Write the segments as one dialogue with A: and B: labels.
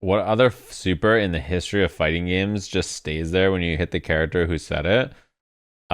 A: What other super in the history of fighting games just stays there when you hit the character who said it?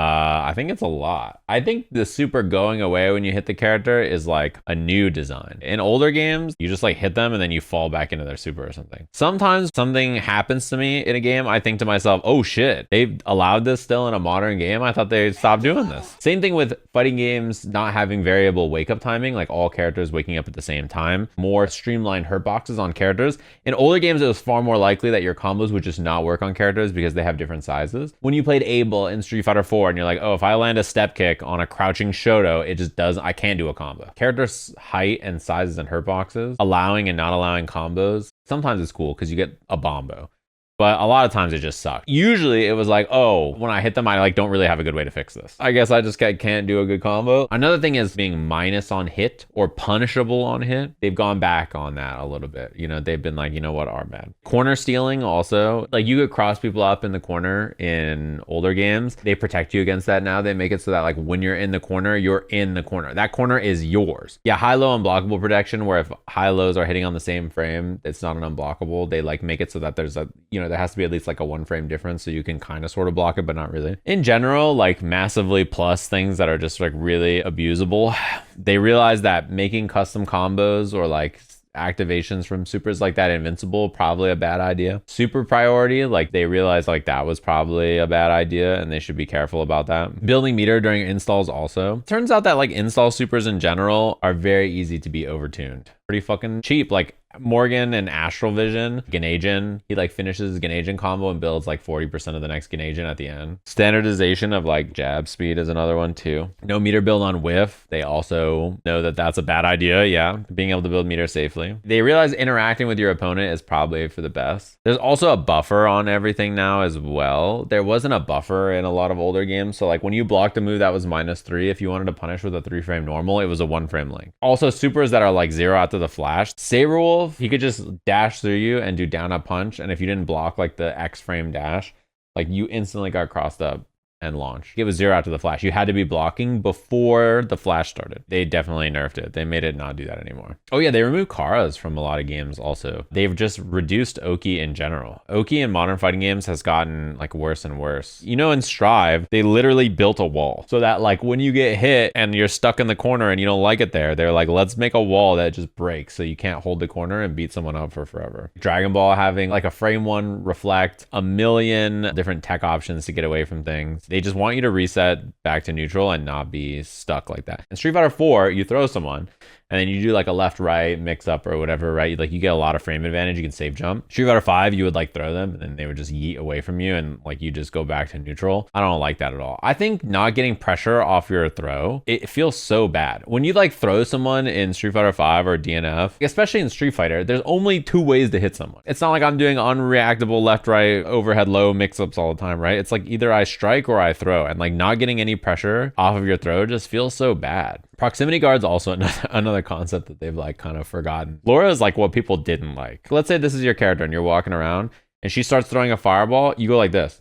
A: I think it's a lot. I think the super going away when you hit the character is like a new design. In older games, you just like hit them and then you fall back into their super or something. Sometimes something happens to me in a game, I think to myself, oh shit, they've allowed this still in a modern game? I thought they stopped doing this. Same thing with fighting games not having variable wake up timing, like all characters waking up at the same time. More streamlined hurt boxes on characters. In older games, it was far more likely that your combos would just not work on characters because they have different sizes. When you played Abel in Street Fighter 4, and you're like, oh, if I land a step kick on a crouching Shoto, it just doesn't, I can't do a combo. Characters' height and sizes and hurt boxes, allowing and not allowing combos, sometimes it's cool because you get a bombo. But a lot of times it just sucks. Usually it was like, oh, when I hit them, I like don't really have a good way to fix this. I guess I just can't do a good combo. Another thing is being minus on hit or punishable on hit. They've gone back on that a little bit. You know, they've been like, you know what, are bad. Corner stealing also, like you could cross people up in the corner in older games. They protect you against that now. They make it so that like when you're in the corner, you're in the corner. That corner is yours. Yeah, high-low unblockable protection where if high-lows are hitting on the same frame, it's not an unblockable. They like make it so that there's a, you know, there has to be at least like a 1 frame difference so you can kind of sort of block it, but not really. In general, like massively plus things that are just like really abusable. They realize that making custom combos or like activations from supers like that invincible, probably a bad idea. Super priority, like they realized like that was probably a bad idea and they should be careful about that. Building meter during installs also. Turns out that like install supers in general are very easy to be overtuned. Pretty fucking cheap. Like Morgan and Astral Vision, Ganagin, he like finishes his Ganagin combo and builds like 40% of the next Ganagin at the end. Standardization of like jab speed is another one too. No meter build on whiff. They also know that that's a bad idea. Yeah, being able to build meter safely. They realize interacting with your opponent is probably for the best. There's also a buffer on everything now as well. There wasn't a buffer in a lot of older games. So like when you blocked a move that was -3, if you wanted to punish with a 3 frame normal, it was a 1 frame link. Also supers that are like 0 after the flash. Saberwolf, he could just dash through you and do down up punch, and if you didn't block like the X frame dash, like you instantly got crossed up and launched. It was 0 after the flash. You had to be blocking before the flash started. They definitely nerfed it. They made it not do that anymore. Oh yeah, they removed Karas from a lot of games also. They've just reduced Oki in general. Oki in modern fighting games has gotten like worse and worse. You know, in Strive, they literally built a wall so that like when you get hit and you're stuck in the corner and you don't like it there, they're like, let's make a wall that just breaks so you can't hold the corner and beat someone up for forever. Dragon Ball having like a frame 1 reflect, a million different tech options to get away from things. They just want you to reset back to neutral and not be stuck like that. In Street Fighter 4, you throw someone and then you do like a left-right mix-up or whatever, right? Like you get a lot of frame advantage. You can save jump. Street Fighter 5, you would like throw them and then they would just yeet away from you and like you just go back to neutral. I don't like that at all. I think not getting pressure off your throw, it feels so bad. When you like throw someone in Street Fighter 5 or DNF, especially in Street Fighter, there's only 2 ways to hit someone. It's not like I'm doing unreactable left-right overhead low mix-ups all the time, right? It's like either I strike or I throw, and like not getting any pressure off of your throw just feels so bad. Proximity guard's also another concept that they've like kind of forgotten. Laura is like what people didn't like. Let's say this is your character and you're walking around and she starts throwing a fireball, you go like this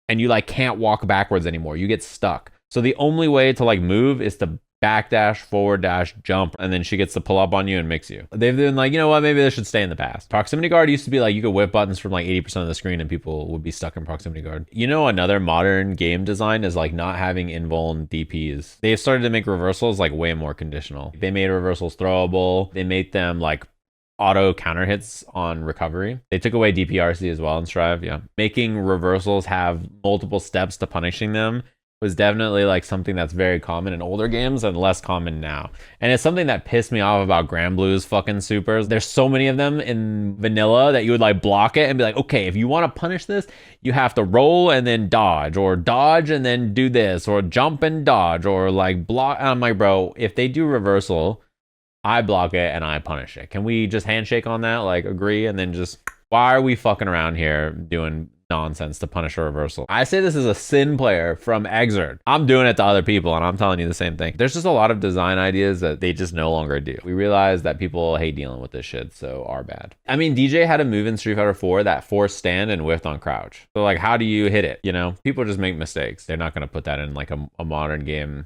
A: and you like can't walk backwards anymore. You get stuck. So the only way to like move is to backdash, forward dash, jump, and then she gets to pull up on you and mix you. They've been like, you know what, maybe this should stay in the past. Proximity guard used to be like you could whip buttons from like 80% of the screen and people would be stuck in proximity guard. You know, another modern game design is like not having invuln DPs. They've started to make reversals like way more conditional. They made reversals throwable. They made them like auto counter hits on recovery. They took away DPRC as well in Strive. Yeah, making reversals have multiple steps to punishing them was definitely like something that's very common in older games and less common now. And it's something that pissed me off about Grand Blue's fucking supers. There's so many of them in vanilla that you would like block it and be like, okay, if you want to punish this, you have to roll and then dodge, or dodge and then do this, or jump and dodge, or like block. And I'm like, bro, if they do reversal, I block it and I punish it. Can we just handshake on that? Like agree, and then just, why are we fucking around here doing nonsense to punish a reversal? I say this as a Sin player from Exert. I'm doing it to other people and I'm telling you the same thing. There's just a lot of design ideas that they just no longer do. We realize that people hate dealing with this shit, so are bad. I mean, DJ had a move in Street Fighter 4 that forced stand and whiffed on crouch. So like, how do you hit it? You know, people just make mistakes. They're not going to put that in like a modern game.